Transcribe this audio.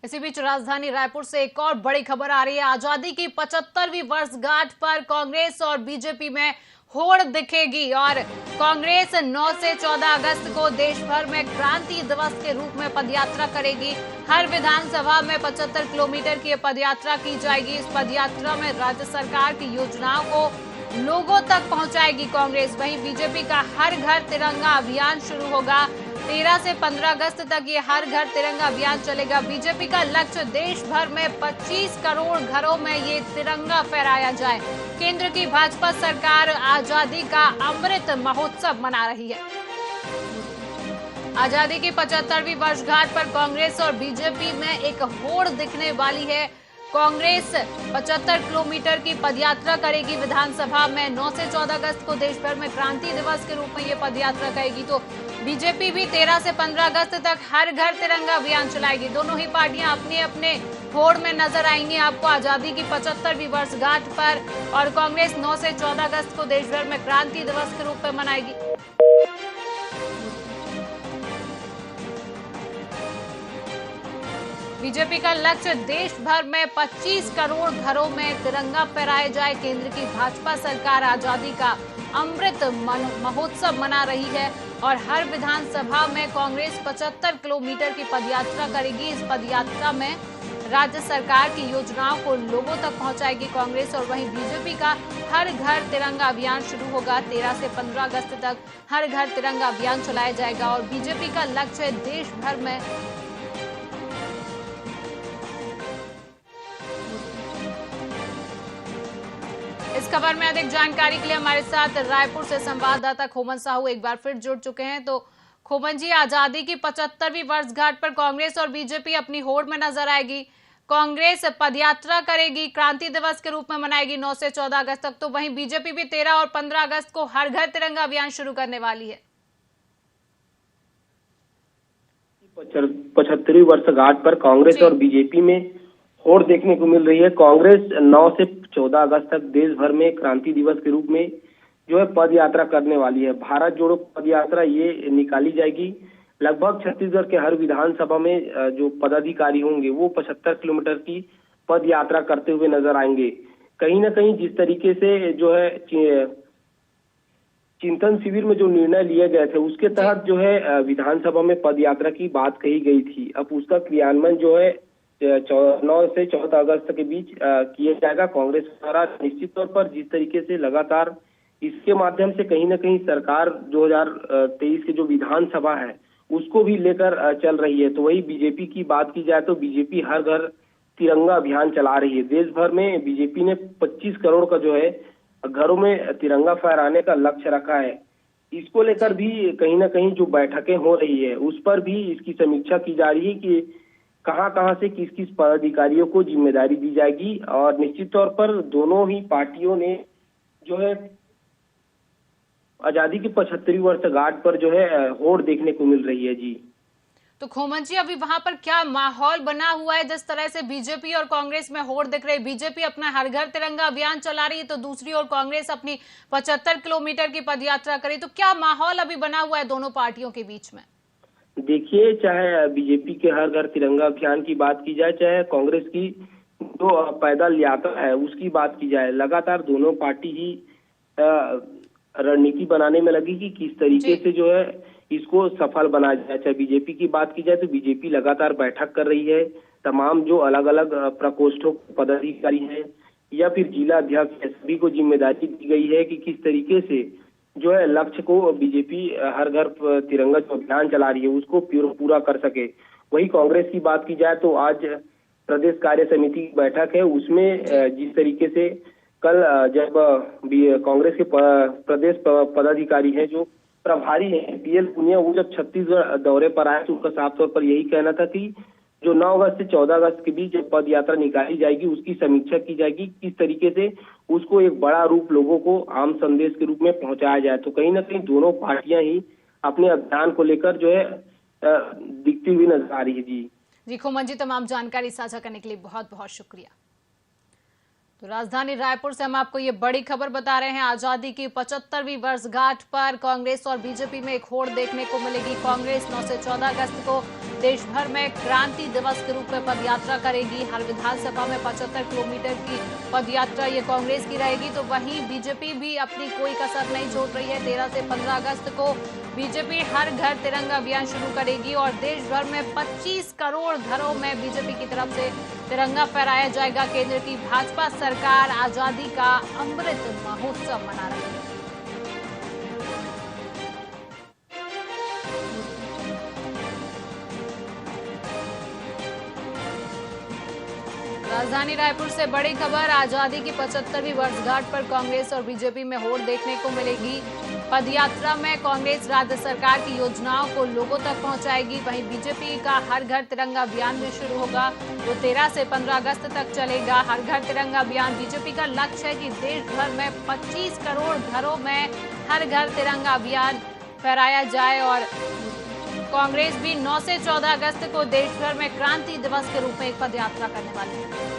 इसी बीच राजधानी रायपुर से एक और बड़ी खबर आ रही है। आजादी की 75वीं वर्षगांठ पर कांग्रेस और बीजेपी में होड़ दिखेगी और कांग्रेस 9 से 14 अगस्त को देश भर में क्रांति दिवस के रूप में पदयात्रा करेगी। हर विधानसभा में 75 किलोमीटर की पदयात्रा की जाएगी। इस पदयात्रा में राज्य सरकार की योजनाओं को लोगों तक पहुंचाएगी कांग्रेस। वहीं बीजेपी का हर घर तिरंगा अभियान शुरू होगा। 13 से 15 अगस्त तक ये हर घर तिरंगा अभियान चलेगा। बीजेपी का लक्ष्य देश भर में 25 करोड़ घरों में ये तिरंगा फहराया जाए। केंद्र की भाजपा सरकार आजादी का अमृत महोत्सव मना रही है। आजादी की 75वीं वर्षगांठ पर कांग्रेस और बीजेपी में एक होड़ दिखने वाली है। कांग्रेस 75 किलोमीटर की पदयात्रा करेगी। विधानसभा में 9 से 14 अगस्त को देश भर में क्रांति दिवस के रूप में ये पदयात्रा करेगी। तो बीजेपी भी 13 से 15 अगस्त तक हर घर तिरंगा अभियान चलाएगी। दोनों ही पार्टियां अपने अपने होड़ में नजर आएंगी आपको आजादी की 75वीं वर्षगांठ पर। और कांग्रेस 9 से 14 अगस्त को देश भर में क्रांति दिवस के रूप में मनाएगी। बीजेपी का लक्ष्य देश भर में 25 करोड़ घरों में तिरंगा फहराया जाए। केंद्र की भाजपा सरकार आजादी का अमृत महोत्सव मना रही है और हर विधानसभा में कांग्रेस 75 किलोमीटर की पदयात्रा करेगी। इस पदयात्रा में राज्य सरकार की योजनाओं को लोगों तक पहुंचाएगी कांग्रेस। और वहीं बीजेपी का हर घर तिरंगा अभियान शुरू होगा। 13 से 15 अगस्त तक हर घर तिरंगा अभियान चलाया जाएगा और बीजेपी का लक्ष्य है देश भर में इस खबर में अधिक जानकारी के लिए हमारे साथ रायपुर से संवाददाता खोमन साहू एक बार फिर जुड़ चुके हैं। तो खोमन जी, आजादी की 75वीं वर्षगांठ पर कांग्रेस और बीजेपी अपनी होड़ में नजर आएगी। कांग्रेस पदयात्रा करेगी, क्रांति दिवस के रूप में मनाएगी 9 से 14 अगस्त तक। तो वहीं बीजेपी भी 13 और 15 अगस्त को हर घर तिरंगा अभियान शुरू करने वाली है। 75वीं वर्षगांठ पर कांग्रेस और बीजेपी में होड़ देखने को मिल रही है। कांग्रेस 9 से 14 अगस्त तक देश भर में क्रांति दिवस के रूप में जो है पद यात्रा करने वाली है। भारत जोड़ो पद यात्रा ये निकाली जाएगी। लगभग छत्तीसगढ़ के हर विधानसभा में जो पदाधिकारी होंगे वो 75 किलोमीटर की पद यात्रा करते हुए नजर आएंगे। कहीं ना कहीं जिस तरीके से जो है चिंतन शिविर में जो निर्णय लिए गए थे उसके तहत जो है विधानसभा में पद यात्रा की बात कही गई थी। अब उसका क्रियान्वयन जो है 9 से 14 अगस्त के बीच किया जाएगा कांग्रेस द्वारा। निश्चित तौर पर जिस तरीके से लगातार इसके माध्यम से कहीं ना कहीं सरकार 2023 के जो विधानसभा है उसको भी लेकर चल रही है। तो वही बीजेपी की बात की जाए तो बीजेपी हर घर तिरंगा अभियान चला रही है। देश भर में बीजेपी ने 25 करोड़ का जो है घरों में तिरंगा फहराने का लक्ष्य रखा है। इसको लेकर भी कहीं ना कहीं जो बैठकें हो रही है उस पर भी इसकी समीक्षा की जा रही है कि कहां से किस किस पदाधिकारियों को जिम्मेदारी दी जाएगी। और निश्चित तौर पर दोनों ही पार्टियों ने जो है आजादी की 75वीं वर्षगांठ पर जो है होड़ देखने को मिल रही है। जी तो खोमन जी, अभी वहां पर क्या माहौल बना हुआ है? जिस तरह से बीजेपी और कांग्रेस में होड़ दिख रही है, बीजेपी अपना हर घर तिरंगा अभियान चला रही है तो दूसरी ओर कांग्रेस अपनी 75 किलोमीटर की पदयात्रा करे। तो क्या माहौल अभी बना हुआ है दोनों पार्टियों के बीच में? देखिए, चाहे बीजेपी के हर घर तिरंगा अभियान की बात की जाए, चाहे कांग्रेस की जो पैदल यात्रा है उसकी बात की जाए, लगातार दोनों पार्टी ही रणनीति बनाने में लगी कि किस तरीके से जो है इसको सफल बनाया जाए। चाहे बीजेपी की बात की जाए तो बीजेपी लगातार बैठक कर रही है। तमाम जो अलग अलग प्रकोष्ठों पदाधिकारी हैं या फिर जिला अध्यक्ष सभी को जिम्मेदारी दी गई है कि किस तरीके से जो है लक्ष्य को बीजेपी हर घर तिरंगा जो अभियान चला रही है उसको पूरा कर सके। वही कांग्रेस की बात की जाए तो आज प्रदेश कार्य समिति की बैठक है, उसमें जिस तरीके से कल जब कांग्रेस के प्रदेश पदाधिकारी हैं जो प्रभारी हैं पीएल पुनिया, वो जब छत्तीसगढ़ दौरे पर आए तो उनका साफ तौर पर यही कहना था कि जो 9 अगस्त से 14 अगस्त के बीच पद यात्रा निकाली जाएगी उसकी समीक्षा की जाएगी, किस तरीके से उसको एक बड़ा रूप लोगों को आम संदेश के रूप में पहुंचाया जाए। तो कहीं ना कहीं दोनों पार्टियां ही अपने अभियान को लेकर जो है दिखती हुई नजर आ रही है। जी खोमन जी, तमाम जानकारी साझा करने के लिए बहुत बहुत शुक्रिया। तो राजधानी रायपुर से हम आपको ये बड़ी खबर बता रहे हैं। आजादी की 75वीं वर्षगांठ पर कांग्रेस और बीजेपी में एक होड़ देखने को मिलेगी। कांग्रेस 9 से 14 अगस्त को देश भर में क्रांति दिवस के रूप में पदयात्रा करेगी। हर विधानसभा में 75 किलोमीटर की पदयात्रा ये कांग्रेस की रहेगी। तो वहीं बीजेपी भी अपनी कोई कसर नहीं छोड़ रही है। 13 से 15 अगस्त को बीजेपी हर घर तिरंगा अभियान शुरू करेगी और देश भर में 25 करोड़ घरों में बीजेपी की तरफ से तिरंगा फहराया जाएगा। केंद्र की भाजपा सरकार आजादी का अमृत महोत्सव मना रही है। राजधानी रायपुर से बड़ी खबर। आजादी की 75वीं वर्षगांठ पर कांग्रेस और बीजेपी में होड़ देखने को मिलेगी। पदयात्रा में कांग्रेस राज्य सरकार की योजनाओं को लोगों तक पहुंचाएगी। वहीं बीजेपी का हर घर तिरंगा अभियान भी शुरू होगा, जो 13 से 15 अगस्त तक चलेगा। हर घर तिरंगा अभियान बीजेपी का लक्ष्य है कि देश भर में 25 करोड़ घरों में हर घर तिरंगा अभियान फहराया जाए। और कांग्रेस भी 9 से 14 अगस्त को देश भर में क्रांति दिवस के रूप में एक पदयात्रा करने वाली है।